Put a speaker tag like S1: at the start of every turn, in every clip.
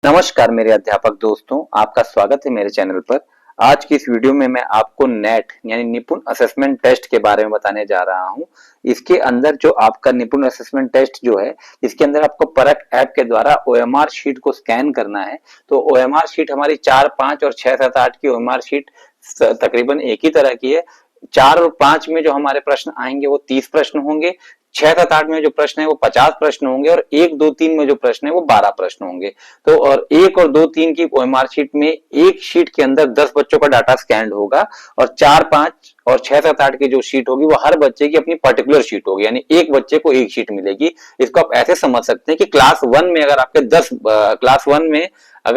S1: नमस्कार मेरे अध्यापक दोस्तों, आपका स्वागत है मेरे चैनल पर। आज की इस वीडियो में मैं आपको नेट यानी निपुण असेसमेंट टेस्ट के बारे में बताने जा रहा हूं। इसके अंदर जो आपका निपुण असेसमेंट टेस्ट जो है, इसके अंदर आपको परख ऐप के द्वारा ओएमआर शीट को स्कैन करना है। तो ओएमआर शीट हमारी 4, 5 और 6, 7, 8 की ओएमआर शीट तकरीबन एक ही तरह की है। 4 और 5 में जो हमारे प्रश्न आएंगे वो 30 प्रश्न होंगे। 6, 7, 8 में जो प्रश्न है वो 50 प्रश्न होंगे और 1, 2, 3 में जो प्रश्न है वो 12 प्रश्न होंगे। तो और 1 और 2, 3 की ओएमआर शीट में एक शीट के अंदर 10 बच्चों का डाटा स्कैन होगा और 4, 5 और 6, 7, 8 की जो शीट होगी वो हर बच्चे की अपनी पर्टिकुलर शीट होगी, यानी एक बच्चे को एक शीट मिलेगी। इसको आप ऐसे समझ सकते हैं कि क्लास 1 में अगर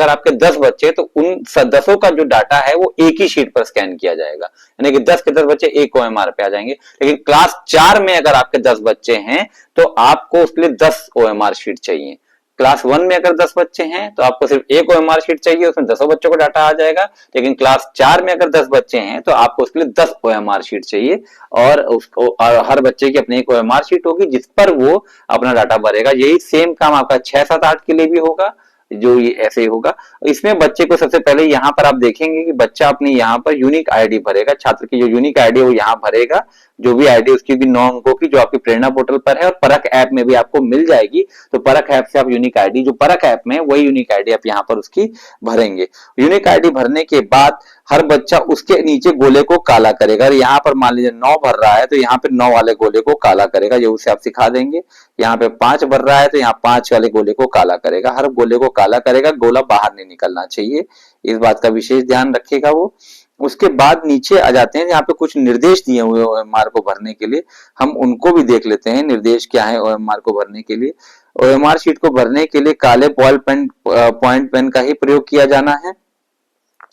S1: आपके 10 बच्चे तो उन 10 का जो डाटा है वो एक ही शीट पर स्कैन किया जाएगा, यानी कि 10 के 10 बच्चे एक ओएमआर पे आ जाएंगे। लेकिन क्लास 4 में अगर आपके 10 बच्चे हैं तो आपको उसके लिए 10 ओएमआर शीट चाहिए। क्लास 1 में अगर 10 बच्चे हैं तो आपको सिर्फ एक ओएमआर शीट चाहिए, उसमें 10 बच्चों का डाटा आ जाएगा। लेकिन क्लास 4 में अगर 10 बच्चे हैं तो आपको उसके लिए 10 ओएमआर शीट चाहिए और उसको और हर बच्चे की अपनी एक ओएमआर शीट होगी जिस पर वो अपना डाटा भरेगा। यही सेम काम आपका 6, 7, 8 के लिए भी होगा, जो ये ऐसे ही होगा। इसमें बच्चे को सबसे पहले यहाँ पर आप देखेंगे कि बच्चा अपनी यहाँ पर यूनिक आईडी भरेगा। छात्र की जो यूनिक आईडी है वो यहाँ भरेगा, जो भी आईडी उसकी भी 9 अंकों की, जो आपकी प्रेरणा पोर्टल पर है और परख ऐप में भी आपको मिल जाएगी। तो परख ऐप से आप यूनिक आईडी जो परख ऐप में है वही यूनिक आईडी आप यहाँ पर उसकी भरेंगे। यूनिक आईडी भरने के बाद हर बच्चा उसके नीचे गोले को काला करेगा। यहाँ पर मान लीजिए 9 भर रहा है तो यहाँ पे 9 वाले गोले को काला करेगा, ये उसे आप सिखा देंगे। यहाँ पे 5 भर रहा है तो यहाँ 5 वाले गोले को काला करेगा। हर गोले को काला करेगा, गोला बाहर नहीं निकलना चाहिए, इस बात का विशेष ध्यान रखेगा वो। उसके बाद नीचे आ जाते हैं, यहाँ पे कुछ निर्देश दिए हुए ओएमआर को भरने के लिए, हम उनको भी देख लेते हैं निर्देश क्या है ओएमआर को भरने के लिए। ओएमआर शीट को भरने के लिए काले बॉल पेन पॉइंट पेन का ही प्रयोग किया जाना है,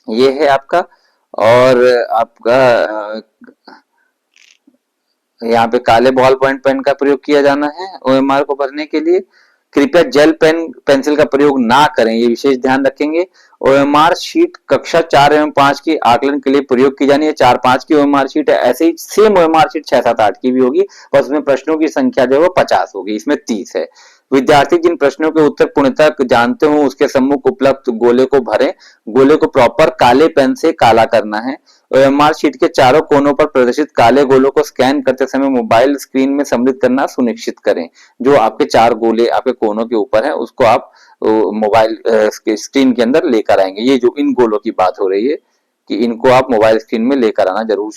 S1: ये है आपका। और आपका यहाँ पे काले बॉल पॉइंट पेन का प्रयोग किया जाना है ओएमआर को भरने के लिए। कृपया जेल पेन पेंसिल का प्रयोग ना करें, ये विशेष ध्यान रखेंगे। ओएमआर शीट कक्षा 4 एवं 5 की आकलन के लिए प्रयोग की जानी है। 4, 5 की ओएमआर शीट है, ऐसे ही सेम ओएमआर शीट 6, 7, 8 की भी होगी और उसमें प्रश्नों की संख्या जो है वो 50 होगी, इसमें 30 है। विद्यार्थी जिन प्रश्नों के उत्तर पूर्णतः जानते हो उसके सम्मुख उपलब्ध गोले को भरें। गोले को प्रॉपर काले पेन से काला करना है। ओएमआर शीट के चारों कोनों पर प्रदर्शित काले गोलों को स्कैन करते समय मोबाइल स्क्रीन में सम्मिलित करना सुनिश्चित करें। जो आपके 4 गोले आपके कोनों के ऊपर है उसको आप मोबाइल स्क्रीन के अंदर लेकर आएंगे। ये जो इन गोलों की बात हो रही है कि इनको आप मोबाइल स्क्रीन में लेकर आना जरूर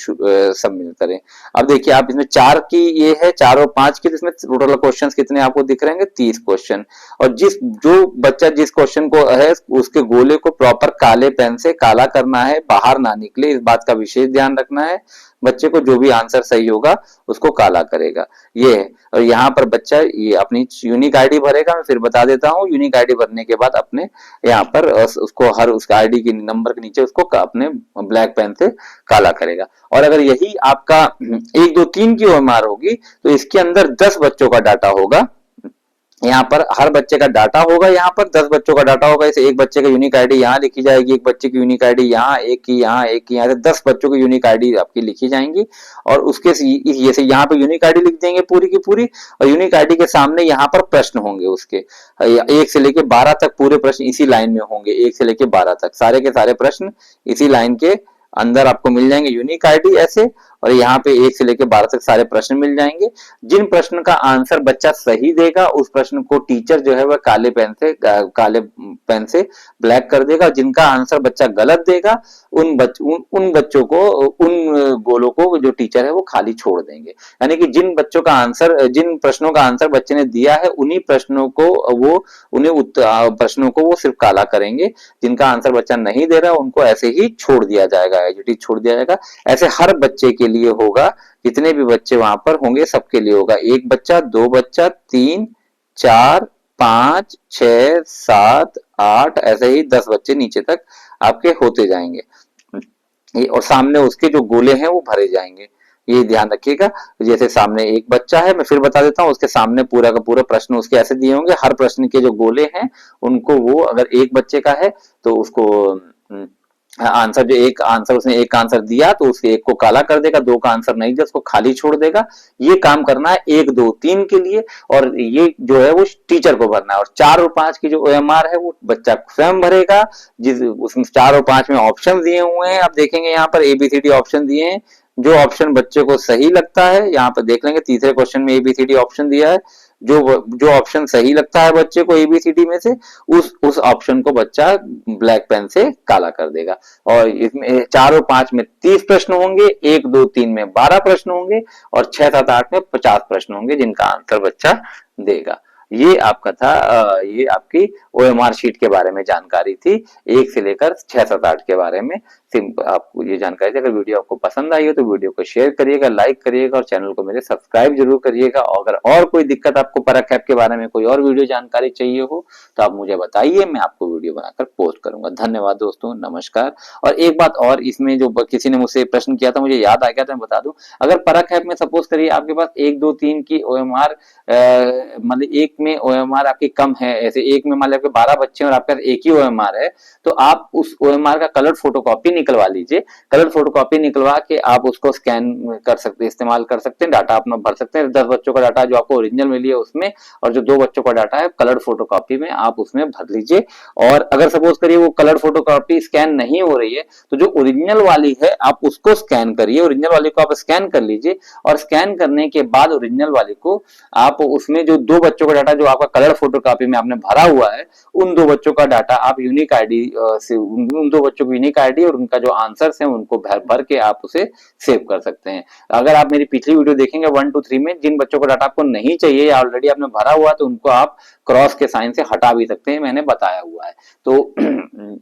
S1: सम्मिलित करें। अब देखिए आप इसमें 4 की ये है, 4 और 5 की, इसमें टोटल क्वेश्चंस कितने आपको दिख रहे हैं? 30 क्वेश्चन। और जो बच्चा जिस क्वेश्चन को है उसके गोले को प्रॉपर काले पेन से काला करना है, बाहर ना निकले, इस बात का विशेष ध्यान रखना है। बच्चे को जो भी आंसर सही होगा उसको काला करेगा, ये है। और यहाँ पर बच्चा ये अपनी यूनिक आईडी भरेगा। मैं फिर बता देता हूँ, यूनिक आईडी भरने के बाद अपने यहाँ पर उसको हर उसका आईडी के नंबर के नीचे उसको अपने ब्लैक पेन से काला करेगा। और अगर यही आपका 1, 2, 3 की ओएमआर होगी तो इसके अंदर 10 बच्चों का डाटा होगा। यहाँ पर हर बच्चे का डाटा होगा, यहाँ पर 10 बच्चों का डाटा होगा। इसे एक बच्चे का यूनिक आईडी यहाँ लिखी जाएगी, एक बच्चे की यूनिक आईडी यहाँ, एक की यहाँ, एक की यहाँ, से 10 बच्चों की यूनिक आईडी आपकी लिखी जाएंगी। और उसके जैसे यहाँ पे यूनिक आईडी लिख देंगे पूरी की पूरी, और यूनिक आईडी के सामने यहाँ पर प्रश्न होंगे उसके 1 से लेके 12 तक पूरे प्रश्न इसी लाइन में होंगे। 1 से लेके 12 तक सारे के सारे प्रश्न इसी लाइन के अंदर आपको मिल जाएंगे यूनिक आईडी ऐसे। और यहाँ पे 1 से लेकर 12 तक सारे प्रश्न मिल जाएंगे। जिन प्रश्न का आंसर बच्चा सही देगा उस प्रश्न को टीचर जो है वह काले पेन से ब्लैक कर देगा। जिनका आंसर बच्चा गलत देगा उन बच्चों को, उन गोलों को जो टीचर है वो खाली छोड़ देंगे। यानी कि जिन प्रश्नों का आंसर बच्चे ने दिया है उन्हीं प्रश्नों को वो सिर्फ काला करेंगे। जिनका आंसर बच्चा नहीं दे रहा उनको ऐसे ही छोड़ दिया जाएगा, छोड़ दिया जाएगा। ऐसे हर बच्चे के लिए होगा, जितने भी बच्चे वहां पर होंगे सबके लिए होगा। 1 बच्चा, 2 बच्चा, 3, 4, 5, 6, 7, 8, ऐसे ही 10 बच्चे नीचे तक आपके होते जाएंगे। और सामने उसके जो गोले हैं वो भरे जाएंगे, ये ध्यान रखिएगा। जैसे सामने एक बच्चा है, मैं फिर बता देता हूँ, उसके सामने पूरा का पूरा प्रश्न उसके ऐसे दिए होंगे। हर प्रश्न के जो गोले हैं उनको वो, अगर एक बच्चे का है तो उसको आंसर जो एक आंसर उसने एक आंसर दिया तो उसके एक को काला कर देगा, दो का आंसर नहीं दिया उसको खाली छोड़ देगा। ये काम करना है 1 2 3 के लिए, और ये जो है वो टीचर को भरना है। और 4 और 5 की जो OMR है वो बच्चा स्वयं भरेगा। जिस उसमें 4 और 5 में ऑप्शन दिए हुए हैं, आप देखेंगे यहाँ पर ABCD ऑप्शन दिए हैं। जो ऑप्शन बच्चे को सही लगता है, यहाँ पर देख लेंगे तीसरे क्वेश्चन में ABCD ऑप्शन दिया है। जो जो ऑप्शन सही लगता है बच्चे को ABCD में से, उस ऑप्शन को बच्चा ब्लैक पेन से काला कर देगा। और इसमें 4 और 5 में 30 प्रश्न होंगे, 1 2 3 में 12 प्रश्न होंगे, और 6 7 8 में 50 प्रश्न होंगे जिनका आंसर बच्चा देगा। ये आपका था ये आपकी OMR शीट के बारे में जानकारी थी, 1 से लेकर 6 7 8 के बारे में आपको ये जानकारी थी। अगर वीडियो आपको पसंद आई हो तो वीडियो को शेयर करिएगा, लाइक करिएगा, और चैनल को मेरे सब्सक्राइब जरूर करिएगा। अगर और कोई दिक्कत आपको परख ऐप के बारे में कोई और वीडियो जानकारी चाहिए हो तो आप मुझे बताइए, मैं आपको वीडियो बनाकर पोस्ट करूंगा। धन्यवाद दोस्तों, नमस्कार। और एक बात और, इसमें जो किसी ने मुझसे प्रश्न किया था मुझे याद आ गया था, मैं बता दूं। अगर परख ऐप में सपोज करिए आपके पास 1 2 3 की OMR, मतलब एक में OMR आपकी कम है, ऐसे एक में मान लो आपके 12 बच्चे और आपके पास एक ही OMR है, तो आप उस OMR का कलर फोटोकॉपी निकलवा लीजिए। कलर फोटोकॉपी निकलवा के आप उसको स्कैन कर सकते, इस्तेमाल कर सकते हैं, डाटा अपना भर सकते हैं। 10 बच्चों का डाटा जो आपको ओरिजिनल मिली है उसमें, और जो 2 बच्चों का डाटा है कलर फोटोकॉपी में आप उसमें भर लीजिए। और अगर सपोज करिए वो कलर फोटोकॉपी स्कैन नहीं हो रही है तो जो ओरिजिनल वाली है आप उसको स्कैन करिए, ओरिजिनल वाली को आप स्कैन कर लीजिए। और स्कैन करने के बाद ओरिजिनल वाली को आप उसमें जो 2 बच्चों का डाटा जो आपका कलर फोटोकॉपी में आपने भरा हुआ है, उन 2 बच्चों का डाटा आप यूनिक आईडी से उन 2 बच्चों को यूनिक आईडी और उनका जो आंसर्स हैं उनको भर भर के आप उसे सेव कर सकते हैं। अगर आप मेरी पिछली वीडियो देखेंगे 1 2 3 में, जिन बच्चों का डाटा आपको नहीं चाहिए या ऑलरेडी आपने भरा हुआ तो उनको आप क्रॉस के साइन से हटा भी सकते हैं, मैंने बताया हुआ है। तो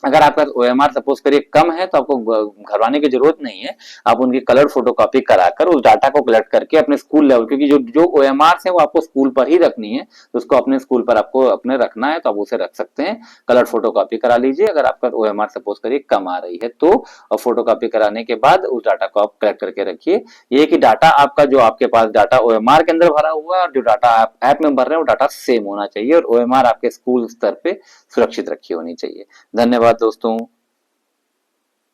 S1: अगर आपका OMR सपोज करिए कम है तो आपको घबराने की जरूरत नहीं है। आप उनकी कलर फोटोकॉपी कराकर उस डाटा को कलेक्ट करके अपने स्कूल लेवल, क्योंकि जो जो OMRs है वो आपको स्कूल पर ही रखनी है, तो उसको अपने स्कूल पर आपको अपने रखना है तो आप उसे रख सकते हैं। कलर फोटोकॉपी करा लीजिए अगर आपका OMR सपोज करिए कम आ रही है तो। फोटोकॉपी कराने के बाद उस डाटा को आप कलेक्ट करके रखिए। ये कि डाटा आपका जो आपके पास डाटा OMR के अंदर भरा हुआ है और जो डाटा आप ऐप में भर रहे हैं वो डाटा सेम होना चाहिए, और OMR आपके स्कूल स्तर पे सुरक्षित रखी होनी चाहिए। धन्यवाद दोस्तों।